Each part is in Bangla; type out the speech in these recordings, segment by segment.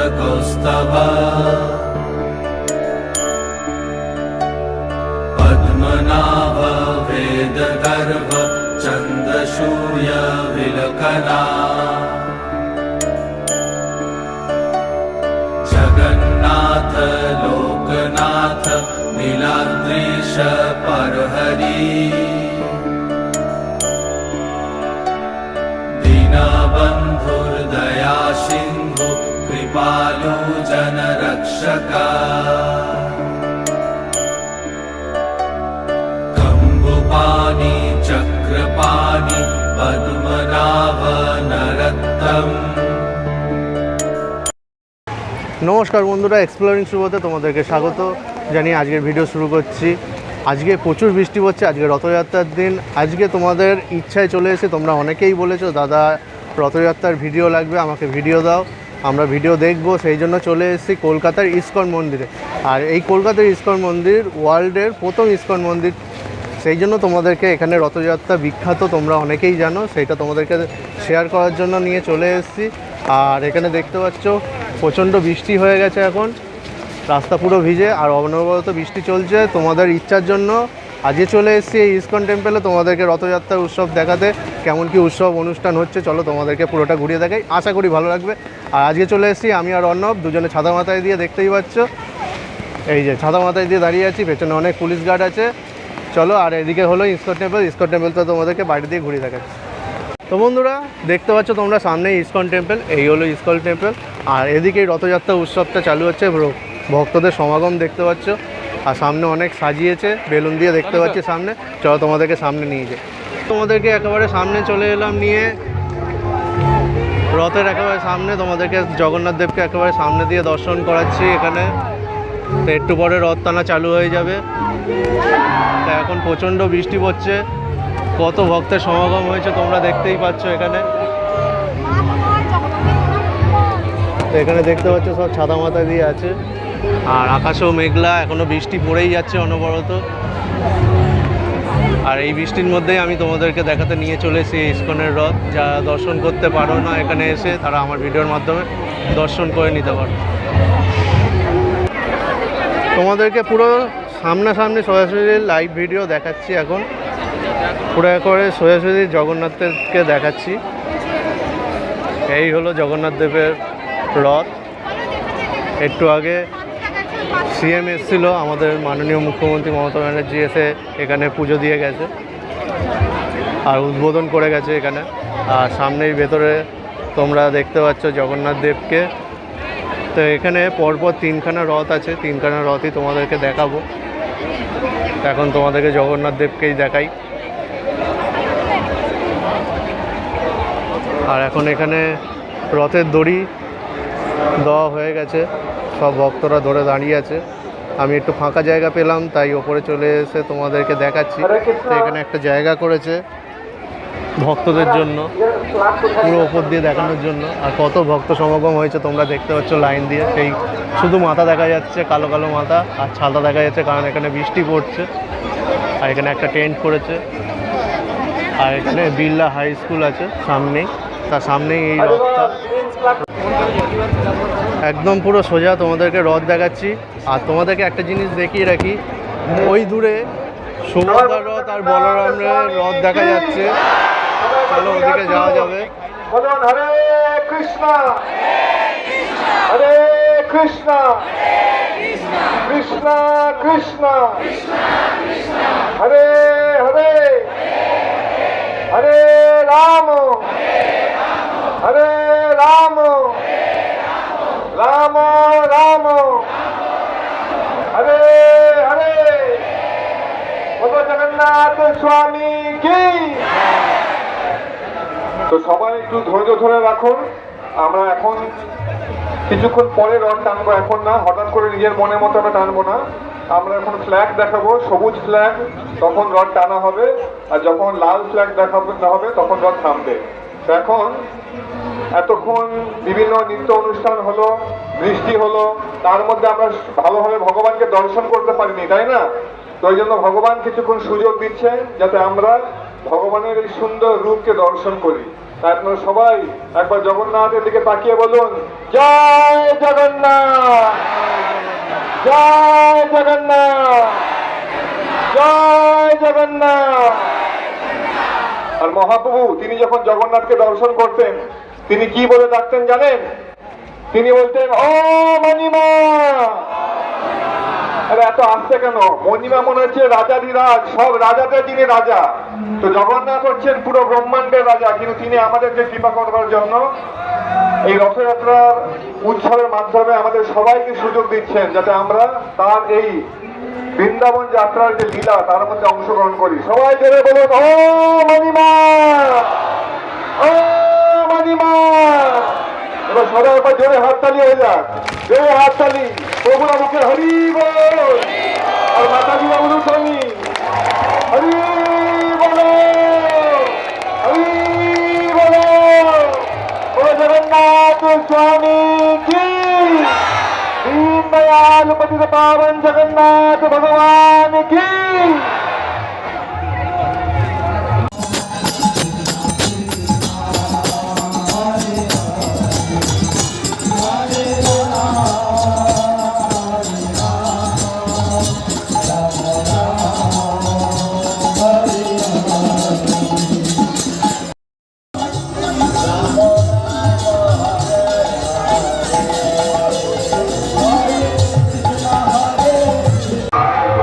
मस्तकौस्तव पद्मनाभ वेदगर्भ चन्द्रसूर्य विलकना जगन्नाथ लोकनाथ नीलाद्रीश परहरि दीनबन्धुर्दया सिन्धु कृपालु जनरक्षका कम्बुपाणि चक्रपाणि पद्मनाभ नरोत्तम। নমস্কার বন্ধুরা, এক্সপ্লোরিং শুভতে তোমাদেরকে স্বাগত জানিয়ে আজকের ভিডিও শুরু করছি। আজকে প্রচুর বৃষ্টি পড়ছে, আজকে রথযাত্রার দিন। আজকে তোমাদের ইচ্ছায় চলে এসে তোমরা অনেকেই বলেছো দাদা রথযাত্রার ভিডিও লাগবে, আমাকে ভিডিও দাও, আমরা ভিডিও দেখব। সেই জন্য চলে এসেছি কলকাতার ইস্কন মন্দিরে। আর এই কলকাতার ইস্কন মন্দির ওয়ার্ল্ডের প্রথম ইস্কন মন্দির, সেই জন্য তোমাদেরকে এখানে রথযাত্রা বিখ্যাত, তোমরা অনেকেই জানো, সেইটা তোমাদেরকে শেয়ার করার জন্য নিয়ে চলে এসেছি। আর এখানে দেখতে পাচ্ছ প্রচণ্ড বৃষ্টি হয়ে গেছে, এখন রাস্তা পুরো ভিজে আর অনবরত বৃষ্টি চলছে। তোমাদের ইচ্ছার জন্য আজকে চলে এসেছি এই ইস্কন টেম্পলে তোমাদেরকে রথযাত্রার উৎসব দেখাতে, কেমন কি উৎসব অনুষ্ঠান হচ্ছে চলো তোমাদেরকে পুরোটা ঘুরিয়ে দেখাই, আশা করি ভালো লাগবে। আর আজকে চলে এসেছি আমি আর অর্ণব দুজনে ছাতা মাথায় দিয়ে, দেখতেই পাচ্ছ এই যে ছাতা মাথায় দিয়ে দাঁড়িয়ে আছি, পেছনে অনেক পুলিশ গার্ড আছে। চলো, আর এদিকে হলো ইস্কন টেম্পল, ইস্কন টেম্পলটা তোমাদেরকে বাইরে দিয়ে ঘুরিয়ে দেখাচ্ছি। তো বন্ধুরা দেখতে পাচ্ছ তোমরা সামনেই ইস্কন টেম্পল, এই হলো ইস্কন টেম্পল। আর এদিকে রথযাত্রা উৎসবটা চালু হচ্ছে, ভক্তদের সমাগম দেখতে পাচ্ছ। আর সামনে অনেক সাজিয়েছে বেলুন দিয়ে, দেখতে পাচ্ছি সামনে। চলো তোমাদেরকে সামনে নিয়ে যাই। তোমাদেরকে একেবারে সামনে চলে এলাম নিয়ে, রথের একেবারে সামনে। তোমাদেরকে জগন্নাথ দেবকে একেবারে সামনে দিয়ে দর্শন করাচ্ছি এখানে। তো একটু পরে রথ টানা চালু হয়ে যাবে। তা এখন প্রচণ্ড বৃষ্টি পড়ছে, কত ভক্তের সমাগম হয়েছে তোমরা দেখতেই পাচ্ছ এখানে। তো এখানে দেখতে পাচ্ছ সব ছাতা মাথা দিয়ে আছে, আর আকাশেও মেঘলা, এখনও বৃষ্টি পড়েই যাচ্ছে অনবরত। আর এই বৃষ্টির মধ্যেই আমি তোমাদেরকে দেখাতে নিয়ে চলে এসেছি ইস্কনের রথ। যারা দর্শন করতে পারো না এখানে এসে, তারা আমার ভিডিওর মাধ্যমে দর্শন করে নিতে পারো। তোমাদেরকে পুরো সামনাসামনি সরাসরি লাইভ ভিডিও দেখাচ্ছি এখন, পুরো করে সোজাসুজি জগন্নাথকে দেখাচ্ছি। এই হলো জগন্নাথ দেবের রথ। একটু আগে সিএম এসেছিল, আমাদের মাননীয় মুখ্যমন্ত্রী মমতা ব্যানার্জি এসে এখানে পুজো দিয়ে গেছে আর উদ্বোধন করে গেছে এখানে। আর সামনেই ভেতরে তোমরা দেখতে পাচ্ছ জগন্নাথ দেবকে। তো এখানে পরপর তিনখানা রথ আছে, তিনখানা রথই তোমাদেরকে দেখাবো। এখন তোমাদেরকে জগন্নাথ দেবকেই দেখাই। আর এখন এখানে রথের দড়ি দেওয়া হয়ে গেছে, সব ভক্তরা ধরে দাঁড়িয়ে আছে। আমি একটু ফাঁকা জায়গা পেলাম, তাই ওপরে চলে এসে তোমাদেরকে দেখাচ্ছি। তো এখানে একটা জায়গা করেছে ভক্তদের জন্য, পুরো ওপর দিয়ে দেখানোর জন্য। আর কত ভক্ত সমাগম হয়েছে তোমরা দেখতে পাচ্ছ লাইন দিয়ে, সেই শুধু মাথা দেখা যাচ্ছে, কালো কালো মাথা, আর ছাতা দেখা যাচ্ছে, কারণ এখানে বৃষ্টি পড়ছে। আর এখানে একটা টেন্ট করেছে। আর এখানে বিড়লা হাই স্কুল আছে সামনেই, তার সামনেই এই রথটা। একদম পুরো সোজা তোমাদেরকে রথ দেখাচ্ছি। আর তোমাদেরকে একটা জিনিস দেখিয়ে রাখি, ওই দূরে সুভদ্রার রথ আর বলরামের রথ দেখা যাচ্ছে। চলো ওদিকে যাওয়া যাবে। হরে কৃষ্ণ হরে কৃষ্ণ কৃষ্ণ কৃষ্ণ হরে হরে হরে রাম হরে রাম রাম রাম হরে হরে। বলো জগন্নাথ স্বামী কি। তো সবাই একটু ধৈর্য ধরে রাখুন, আমরা এখন কিছুক্ষণ পরে রথ টানবো, এখন না, হঠাৎ করে নিজের মনের মতো আমরা টানবো না। আমরা এখন ফ্ল্যাগ দেখাবো, সবুজ ফ্ল্যাগ, তখন রথ টানা হবে। আর যখন লাল ফ্ল্যাগ দেখাবে হবে তখন রথ থামবে। তো এখন এতক্ষণ বিভিন্ন নৃত্য অনুষ্ঠান হলো, বৃষ্টি হলো, তার মধ্যে আমরা ভালোভাবে ভগবানকে দর্শন করতে পারিনি, তাই না? তো ওই জন্য ভগবান কিছুক্ষণ সুযোগ দিচ্ছে যাতে আমরা ভগবানের এই সুন্দর রূপকে দর্শন করি। তাই আপনারা সবাই একবার জগন্নাথের দিকে তাকিয়ে বলুন, জয় জগন্নাথ, জয় জগন্নাথ, জয় জগন্নাথ। আর মহাপ্রভু তিনি যখন জগন্নাথকে দর্শন করতেন তিনি কি বলে ডাকতেন জানেন? তিনি বলতেন, ও মণিমা। আরে এত আসছে কেন? মণিমা মনে হচ্ছে রাজাধিরাজ, সব রাজাদের যিনি রাজা। তো জগন্নাথ হচ্ছেন পুরো ব্রহ্মাণ্ডের রাজা, কিন্তু তিনি আমাদেরকে কৃপা করবার জন্য এই রথযাত্রার উৎসবের মাধ্যমে আমাদের সবাইকে সুযোগ দিচ্ছেন যাতে আমরা তার এই বৃন্দাবন যাত্রার যে লীলা তার মধ্যে অংশগ্রহণ করি। সবাই জোরে বলুন, ও মণিমা, ও মণিমা। এবার সবাই একবার জোরে হাততালি হয়ে যাক, জোরে হাততালি। প্রভুরা মুখে হরি বল, আর মাতাজি বাবুর স্বামী হরি বলো, হরি বলো। ও জগন্নাথ স্বামী কি, दीन दयाल पतित पावन जगन्नाथ भगवान की।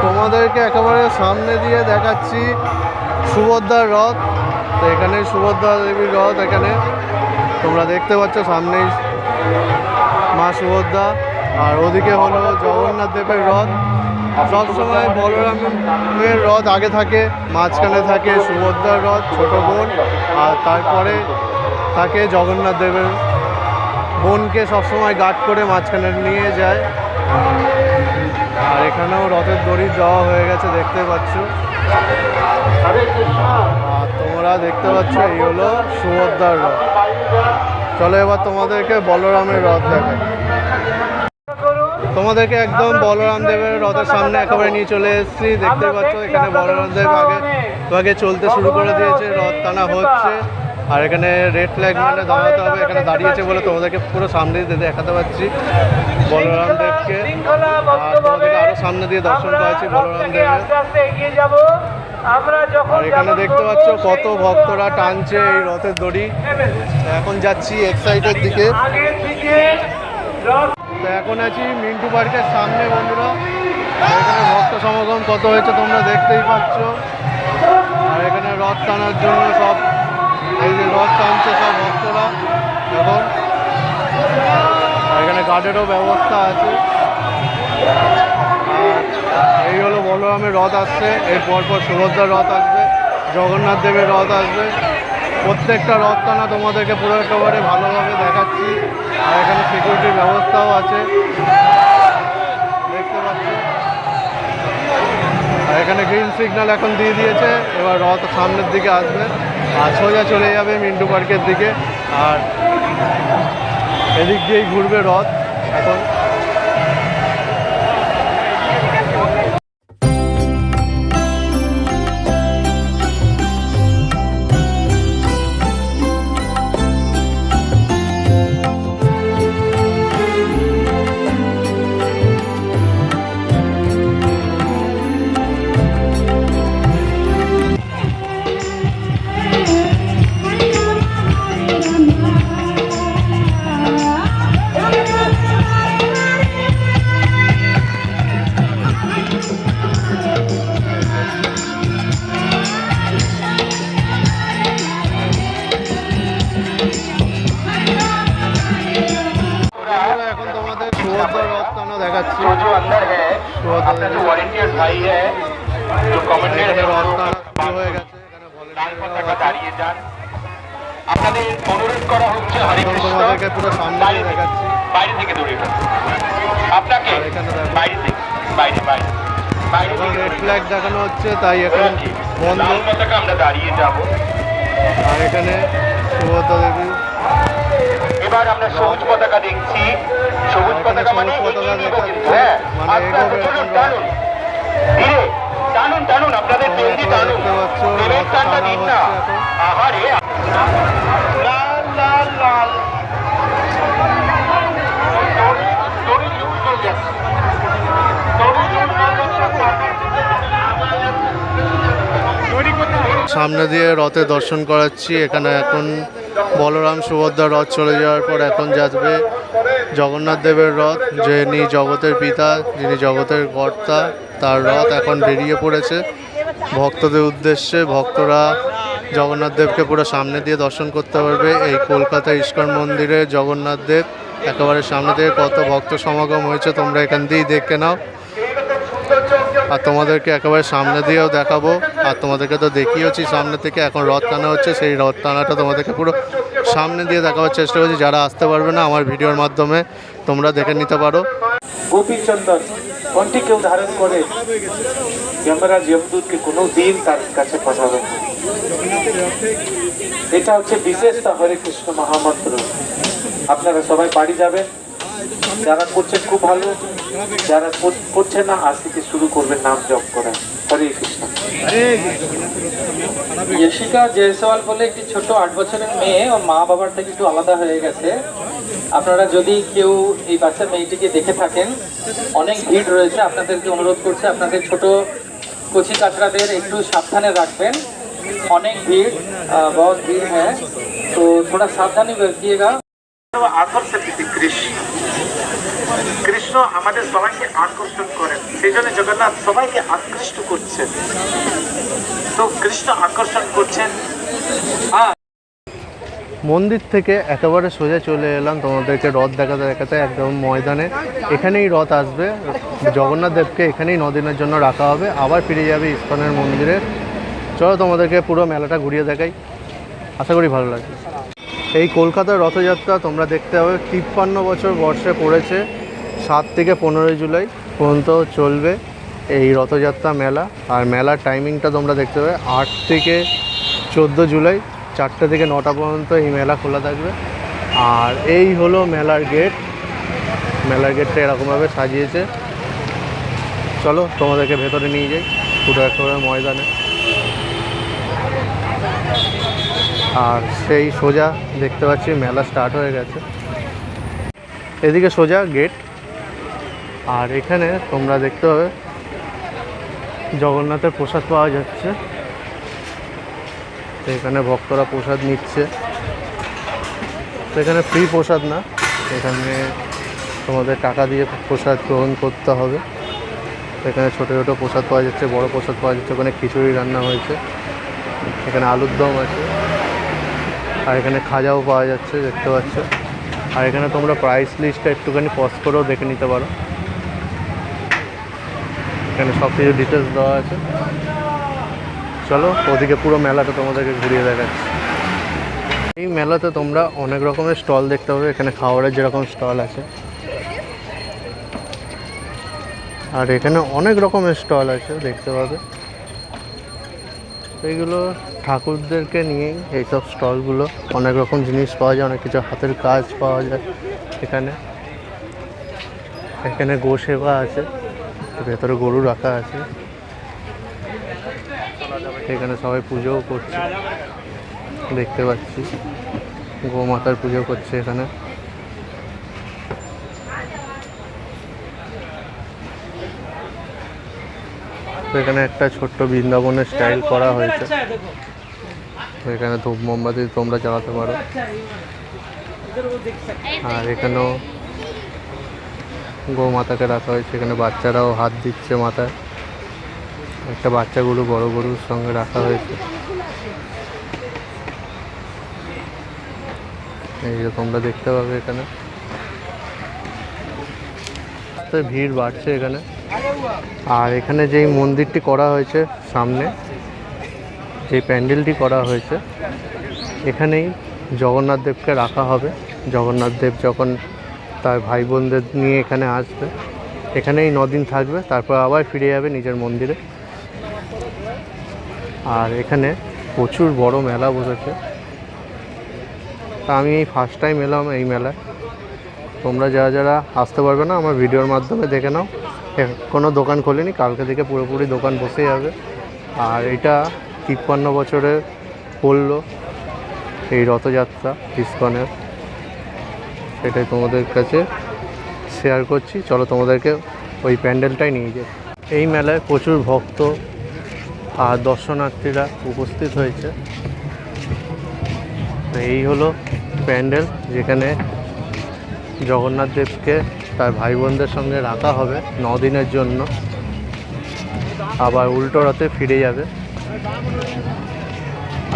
তোমাদেরকে একেবারে সামনে দিয়ে দেখাচ্ছি সুভদ্রার রথ। তো এখানে সুভদ্রা দেবীর রথ, এখানে তোমরা দেখতে পাচ্ছ সামনেই মা সুভদ্রা, আর ওদিকে হলো জগন্নাথ দেবের রথ। সবসময় বলরামের রথ আগে থাকে, মাঝখানে থাকে সুভদ্রার রথ ছোট বোন, আর তারপরে থাকে জগন্নাথ দেবের বোনকে সবসময় গার্ড করে মাঝখানে নিয়ে যায়। আর এখানেও রথের দড়ি যাওয়া হয়ে গেছে দেখতে পাচ্ছ। আর তোমরা দেখতে পাচ্ছ এই হলো সুভদ্রার রথ। চলো এবার তোমাদেরকে বলরামের রথ দেখাই। তোমাদেরকে একদম বলরাম দেবের রথের সামনে একেবারে নিয়ে চলে এসেছি। দেখতে পাচ্ছ এখানে বলরাম দেব আগে চলতে শুরু করে দিয়েছে, রথ টানা হচ্ছে। আর এখানে রেড ফ্ল্যাগ মানে দাঁড়াতে হবে, এখানে দাঁড়িয়েছে বলে তোমাদেরকে পুরো সামনে দিয়ে দেখাতে পাচ্ছি বলরাম দেবকে। আর তোমাদেরকে আরও সামনে দিয়ে দর্শন করাচ্ছি বলরাম দেবের। আর এখানে দেখতে পাচ্ছ কত ভক্তরা টানছে এই রথের দড়ি। এখন যাচ্ছি এক সাইডের দিকে। তো এখন আছি মিন্টু পার্কের সামনে বন্ধুরা। এখানে ভক্ত সমাগম কত হয়েছে তোমরা দেখতেই পাচ্ছ। আর এখানে রথ টানার জন্য সব এই যে রথ টানছে সব ভক্তরা এখন। আর এখানে গার্ডেরও ব্যবস্থা আছে। আর এই হলো বলরামের রথ আসছে, এর পরপর সুভদ্রার রথ আসবে, জগন্নাথ দেবের রথ আসবে। প্রত্যেকটা রথ টানা তোমাদেরকে পুরো একেবারে ভালোভাবে দেখাচ্ছি। আর এখানে সিকিউরিটির ব্যবস্থাও আছে দেখতে পাচ্ছ। আর এখানে গ্রিন সিগন্যাল এখন দিয়ে দিয়েছে, এবার রথ সামনের দিকে আসবে আর সোজা চলে যাবে মিন্টু পার্কের দিকে। আর এদিক দিয়েই ঘুরবে রথ এখন। এখন তোমাদের সুভদ্রার রথ টানা দেখাচ্ছি। जो अंदर है अपना जो वॉलंटियर भाई है जो कमेंडेड है রথ টানা শুরু হয়ে গেছে। এখানে লাল পতাকা দাঁড়িয়ে যান। আপনাদের অনুরোধ করা হচ্ছে হরে এখন কৃষ্ণ তোমাদেরকে পুরো সামনে দিয়ে দেখাচ্ছি। বাইরে থেকে দৌড়ে আপনাকে আর এখানে দেখো। বাইরে থেকে বাইরে বাইরে বাইরে এখন থেকে রেড ফ্ল্যাগ দেখানো হচ্ছে তাই এখন বন্ধ। লাল পতাকা আমরা দাঁড়িয়ে যাব। আর এখানে সুভদ্রা দেবী। এবার আমরা সবুজ পতাকা দেখছি। সবুজ পতাকা মানে এগিয়ে নিব কিন্তু হ্যাঁ আস্তে আস্তে চলুন টানুন ধীরে টানুন টানুন আপনাদের পেন্ডি টানুন প্রেমের টানটা দিন না আহারে না লাল লাল দড়ি লুজ হয়ে যাচ্ছে, দড়ি লুজ হয়ে যাচ্ছে। সামনে দিয়ে রথে দর্শন করাচ্ছি। এখানে এখন বলরাম সুভদ্রা রথ চলে যাওয়ার পর এখন যাবে জগন্নাথ দেবের রথ, যিনি জগতের পিতা, যিনি জগতের কর্তা, তার রথ এখন বেরিয়ে পড়েছে ভক্তদের উদ্দেশ্যে। ভক্তরা জগন্নাথ দেবকে পুরো সামনে দিয়ে দর্শন করতে পারবে। এই কলকাতা ইস্কন মন্দিরে জগন্নাথ দেব একেবারে সামনে থেকে কত ভক্ত সমাগম হয়েছে তোমরা এখান দিয়েই দেখে নাও। আর তোমাদেরকে একেবারে সামনে দিয়েও দেখাবো, আর তোমাদেরকে তো দেখিয়েছি সামনে থেকে। এখন রথ টানা হচ্ছে, সেই রথ টানাটা তোমাদেরকে পুরো সামনে দিয়ে দেখাবার চেষ্টা করছি। যারা আসতে পারবে না আমার ভিডিওর মাধ্যমে তোমরা দেখে নিতে পারো। গোপীচন্দন কণ্ঠে কেউ ধারণ করে যমরাজ যমদূতকে কোনো দিন তার কাছে পাঠাবে না। এটা হচ্ছে বিশেষতা হরে কৃষ্ণ মহামন্ত্র। আপনারা সবাই বাড়ি যাবেন, যারা করছেন খুব ভালো, যারা করছেন না আজ থেকে শুরু করবেন নাম জপ করা। হরে কৃষ্ণ। ইয়েশিকা জয়সওয়াল বলে একটি ছোট 8 বছরের মেয়ে, ও মা বাবার থেকে একটু আলাদা হয়ে গেছে। আপনারা যদি কেউ এই বাচ্চা মেয়েটিকে দেখে থাকেন, অনেক ভিড় রয়েছে, আপনাদেরকে অনুরোধ করছে আপনাদের ছোট কচি কাঁচরাদের একটু সাবধানে রাখবেন। অনেক ভিড়, বহুত ভিড় হ্যাঁ, তো थोड़ा সাবধানে বর্তিয়েগা। আকর্ষণ কৃষ্ণ, কৃষ্ণ আমাদের সবাইকে আকর্ষণ করেন, সেই জন্য জগন্নাথ সবাইকে আকৃষ্ট করছেন। তো কৃষ্ণ আকর্ষণ করছেন। মন্দির থেকে একেবারে সোজা চলে এলাম তোমাদেরকে রথ দেখাতে দেখাতে একদম ময়দানে। এখানেই রথ আসবে, জগন্নাথ দেবকে এখানেই 9 দিনের জন্য রাখা হবে, আবার ফিরে যাবে ইস্কনের মন্দিরে। চলো তোমাদেরকে পুরো মেলাটা ঘুরিয়ে দেখাই, আশা করি ভালো লাগবে। এই কলকাতার রথযাত্রা তোমরা দেখতে হবে 53 বছর বর্ষে পড়েছে। 7 থেকে 15 জুলাই পর্যন্ত চলবে এই রথযাত্রা মেলা। আর মেলার টাইমিংটা তোমরা দেখতে পাবে 8 থেকে 14 জুলাই 4টে থেকে 9টা পর্যন্ত এই মেলা খোলা থাকবে। আর এই হলো মেলার গেট। মেলার গেটটা এরকমভাবে সাজিয়েছে। চলো তোমাদেরকে ভেতরে নিয়ে যাই পুরো একেবারে ময়দানে। আর সেই সোজা দেখতে পাচ্ছি মেলা স্টার্ট হয়ে গেছে। এদিকে সোজা গেট, আর এখানে তোমরা দেখতে পাবে জগন্নাথের প্রসাদ পাওয়া যাচ্ছে। তো এখানে ভক্তরা প্রসাদ নিচ্ছে। তো এখানে ফ্রি প্রসাদ না, এখানে তোমাদের টাকা দিয়ে প্রসাদ গ্রহণ করতে হবে। তো এখানে ছোটো ছোটো প্রসাদ পাওয়া যাচ্ছে, বড় প্রসাদ পাওয়া যাচ্ছে। ওখানে খিচুড়ি রান্না হয়েছে, এখানে আলুর দম আছে, আর এখানে খাজাও পাওয়া যাচ্ছে দেখতে পাচ্ছ। আর এখানে তোমরা প্রাইস লিস্টটা একটুখানি পজ করেও দেখে নিতে পারো। এখানে সব কিছু ডিটেলস দেওয়া আছে। চলো ওদিকে পুরো মেলাটা তোমাদেরকে ঘুরিয়ে দেখাচ্ছি। এই মেলাতে তোমরা অনেক রকমের স্টল দেখতে পাবে। এখানে খাবারের যেরকম স্টল আছে, আর এখানে অনেক রকমের স্টল আছে দেখতে পাবে। এইগুলো ঠাকুরদেরকে নিয়েই এইসব স্টলগুলো। অনেক রকম জিনিস পাওয়া যায়, অনেক কিছু হাতের কাজ পাওয়া যায় এখানে। এখানে গো সেবা আছে, ভেতরে গরু রাখা আছে। এখানে সবাই পুজোও করছে দেখতে পাচ্ছি, গোমাতার পুজো করছে এখানে। তো এখানে একটা ছোট্ট বৃন্দাবনের স্টাইল করা হয়েছে। তো এখানে ধূপ মোমবাতি তোমরা জ্বালাতে পারো। আর এখানেও গোমাতাকে রাখা হয়েছে। এখানে বাচ্চারাও হাত দিচ্ছে মাথায়। একটা বাচ্চা গরু বড় গরুর সঙ্গে রাখা হয়েছে। এই যে তোমরা দেখতে পাবে এখানে ভিড় বাড়ছে এখানে। আর এখানে যেই মন্দিরটি করা হয়েছে, সামনে যে প্যান্ডেলটি করা হয়েছে, এখানেই জগন্নাথ দেবকে রাখা হবে। জগন্নাথ দেব যখন তার ভাই বোনদের নিয়ে এখানে আসবে, এখানেই 9 দিন থাকবে, তারপর আবার ফিরে যাবে নিজের মন্দিরে। আর এখানে প্রচুর বড় মেলা বসেছে। তা আমি এই ফার্স্ট টাইম এলাম এই মেলায়। তোমরা যারা যারা আসতে পারবে না আমার ভিডিওর মাধ্যমে দেখে নাও। কোনো দোকান খোলেনি, কালকে থেকে পুরোপুরি দোকান বসে যাবে। আর এটা 53 বছরে পড়লো এই রথযাত্রা ইসকনের, সেটাই তোমাদের কাছে শেয়ার করছি। চলো তোমাদেরকে ওই প্যান্ডেলটাই নিয়ে যাই। এই মেলায় প্রচুর ভক্ত আর দর্শনার্থীরা উপস্থিত হয়েছে। তো এই হলো প্যান্ডেল, যেখানে জগন্নাথ দেবকে তার ভাই বোনদের সঙ্গে রাখা হবে 9 দিনের জন্য, আবার উল্টো রথে ফিরে যাবে।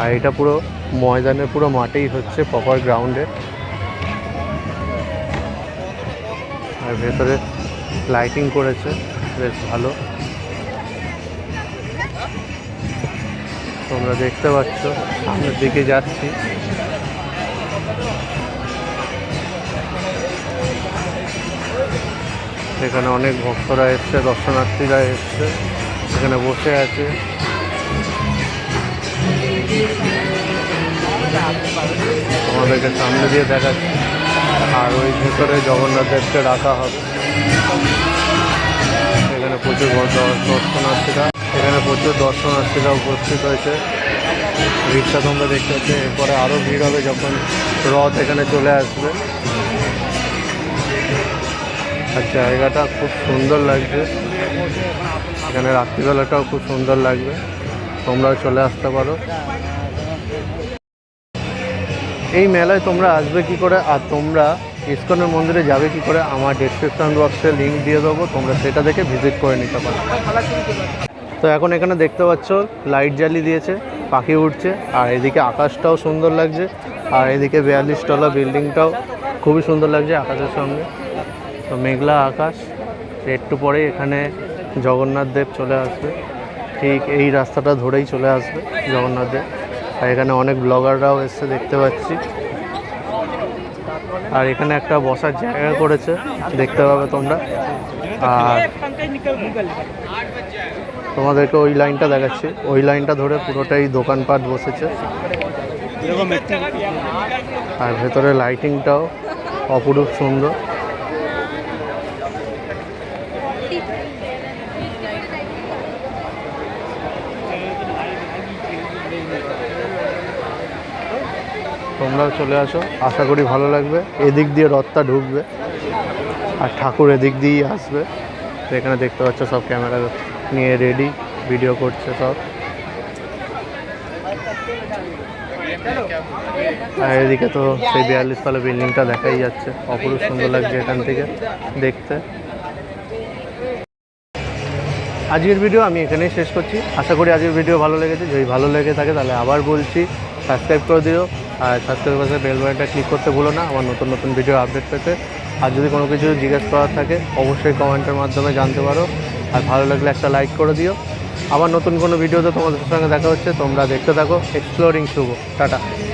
আর এটা পুরো ময়দানের পুরো মাঠেই হচ্ছে, প্রপার গ্রাউন্ডে। আর ভেতরে লাইটিং করেছে বেশ ভালো, তোমরা দেখতে পাচ্ছ। সামনের দিকে যাচ্ছি, এখানে অনেক ভক্তরা এসছে, দর্শনার্থীরা এসছে, এখানে বসে আছে। আমাদেরকে সামনে দিয়ে দেখাচ্ছে। আর ওই ভেতরে জগন্নাথ দেবকে রাখা হবে। এখানে প্রচুর দর্শনার্থীরা উপস্থিত হয়েছে। ভিড়টা তোমরা দেখতে পাচ্ছ। এরপরে আরও ভিড় হবে যখন রথ এখানে চলে আসবে। আর জায়গাটা খুব সুন্দর লাগছে, এখানে রাত্রিবেলাটাও খুব সুন্দর লাগবে। তোমরাও চলে আসতে পারো। এই মেলায় তোমরা আসবে কি করে আর তোমরা ইসকনের মন্দিরে যাবে কি করে, আমার ডেসক্রিপশন বক্সে লিঙ্ক দিয়ে দেবো, তোমরা সেটা দেখে ভিজিট করে নিতে পারো। তো এখন এখানে দেখতে পাচ্ছ লাইট জ্বালিয়ে দিয়েছে, পাখি উঠছে, আর এদিকে আকাশটাও সুন্দর লাগছে। আর এদিকে 42 তলা বিল্ডিংটাও খুবই সুন্দর লাগছে আকাশের সঙ্গে। তো মেঘলা আকাশ, একটু পরেই এখানে জগন্নাথ দেব চলে আসবে। ঠিক এই রাস্তাটা ধরেই চলে আসবে জগন্নাথ দেব। আর এখানে অনেক ব্লগাররাও এসছে দেখতে পাচ্ছি। আর এখানে একটা বসার জায়গা করেছে, দেখতে পাবে তোমরা। আর তোমাদেরকে ওই লাইনটা দেখাচ্ছি, ওই লাইনটা ধরে পুরোটাই দোকানপাট বসেছে। আর ভেতরে লাইটিংটাও অপরূপ সুন্দর। তোমরাও চলে আসো, আশা করি ভালো লাগবে। এদিক দিয়ে রথটা ঢুকবে আর ঠাকুর এদিক দিয়েই আসবে। তো এখানে দেখতে পাচ্ছ সব ক্যামেরা নিয়ে রেডি, ভিডিও করছে সব। আর এদিকে তো সেই 42 তলা বিল্ডিংটা দেখাই যাচ্ছে, অপরূপ সুন্দর লাগছে এখান থেকে দেখতে। আজকের ভিডিও আমি এখানেই শেষ করছি। আশা করি আজকের ভিডিও ভালো লেগেছে। যদি ভালো লেগে থাকে তাহলে আবার বলছি সাবস্ক্রাইব করে দিও। আর সাবস্ক্রাইব করে বেল বাটনটা ক্লিক করতে ভুলো না আমার নতুন নতুন ভিডিও আপডেট পেতে। আর যদি কোনো কিছু জিজ্ঞেস করার থাকে অবশ্যই কমেন্টের মাধ্যমে জানতে পারো। আর ভালো লাগলে একটা লাইক করে দিও। আবার নতুন কোনো ভিডিওতে তোমাদের সঙ্গে দেখা হচ্ছে। তোমরা দেখতে থাকো এক্সপ্লোরিং শুভ। টাটা।